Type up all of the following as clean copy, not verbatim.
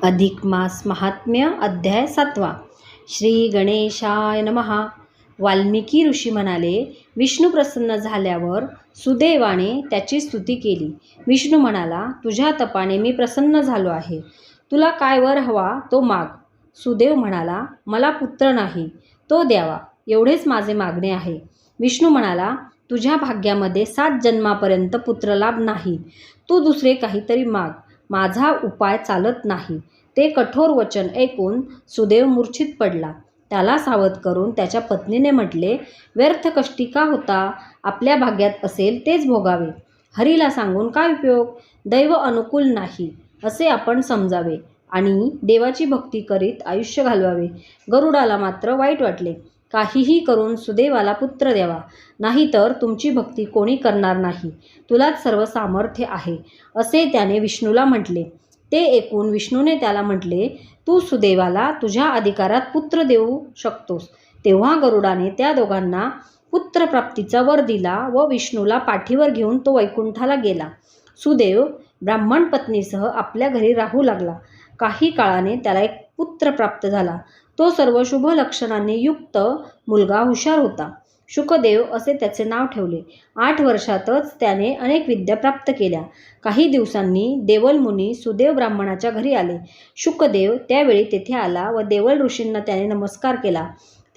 अधिक मास महात्म्य अध्याय 7. श्री गणेशाय नमः. वाल्मिकी ऋषी म्हणाले, विष्णू प्रसन्न झाल्यावर सुदैवाने त्याची स्तुती केली. विष्णू म्हणाला, तुझ्या तपाने मी प्रसन्न झालो आहे. तुला काय वर हवा तो माग. सुदेव म्हणाला, मला पुत्र नाही, तो द्यावा, एवढेच माझे मागणे आहे. विष्णू म्हणाला, तुझ्या भाग्यामध्ये 7 जन्मापर्यंत पुत्रलाभ नाही. तू दुसरे काहीतरी माग, माझा उपाय चालत नाही. ते कठोर वचन ऐकून सुदेव मूर्छित पडला. त्याला सावध करून त्याच्या पत्नीने म्हटले, व्यर्थ कष्टी का होता? आपल्या भाग्यात असेल तेच भोगावे. हरीला सांगून काय उपयोग? दैव अनुकूल नाही असे आपण समजावे आणि देवाची भक्ती करीत आयुष्य घालवावे. गरुडाला मात्र वाईट वाटले. काहीही करून सुदेवाला पुत्र द्यावा, नाहीतर तुमची भक्ती कोणी करणार नाही. तुलाच सर्व सामर्थ्य आहे असे त्याने विष्णूला म्हटले. ते ऐकून विष्णूने त्याला म्हटले, तू सुदेवाला तुझ्या अधिकारात पुत्र देऊ शकतोस. तेव्हा गरुडाने त्या दोघांना पुत्रप्राप्तीचा वर दिला व विष्णूला पाठीवर घेऊन तो वैकुंठाला गेला. सुदेव ब्राह्मण पत्नीसह आपल्या घरी राहू लागला. काही काळाने त्याला एक पुत्र प्राप्त झाला. तो सर्व शुभ लक्षणांनी युक्त मुलगा हुशार होता. शुकदेव असे त्याचे नाव ठेवले. 8 वर्षातच त्याने अनेक विद्या प्राप्त केल्या. काही दिवसांनी देवल मुनी सुदेव ब्राह्मणाच्या घरी आले. शुकदेव त्यावेळी तेथे आला व देवल ऋषींना त्याने नमस्कार केला.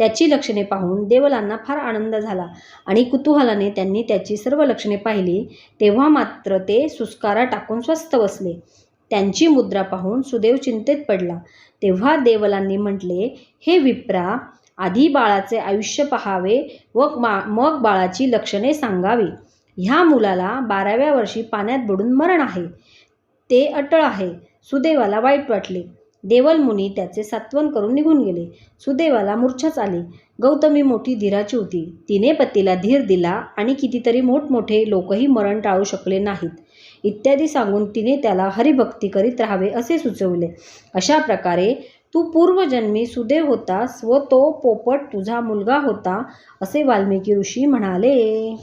त्याची लक्षणे पाहून देवलांना फार आनंद झाला आणि कुतूहलाने त्यांनी त्याची सर्व लक्षणे पाहिली. तेव्हा मात्र ते सुस्कारा टाकून स्वस्थ बसले. त्यांची मुद्रा पाहून सुदेव चिंतेत पडला. तेव्हा देवलांनी म्हटले, हे विप्रा, आधी बाळाचे आयुष्य पहावे व मग बाळाची लक्षणे सांगावी. ह्या मुलाला 12व्या वर्षी पाण्यात बुडून मरण आहे. ते अटळ आहे. सुदेवाला वाईट वाटले. देवल मुनी त्याचे सांत्वन करून निघून गेले. सुदेवाला मूर्छाच आली. गौतमी मोठी धीराची होती. तिने पतीला धीर दिला आणि कितीतरी मोठमोठे लोकही मरण टाळू शकले नाहीत इत्यादी सांगून तिने त्याला हरिभक्ती करीत राहावे असे सुचविले. अशा प्रकारे तू पूर्वजन्मी सुदेव होतास व तो पोपट तुझा मुलगा होता असे वाल्मिकी ऋषी म्हणाले.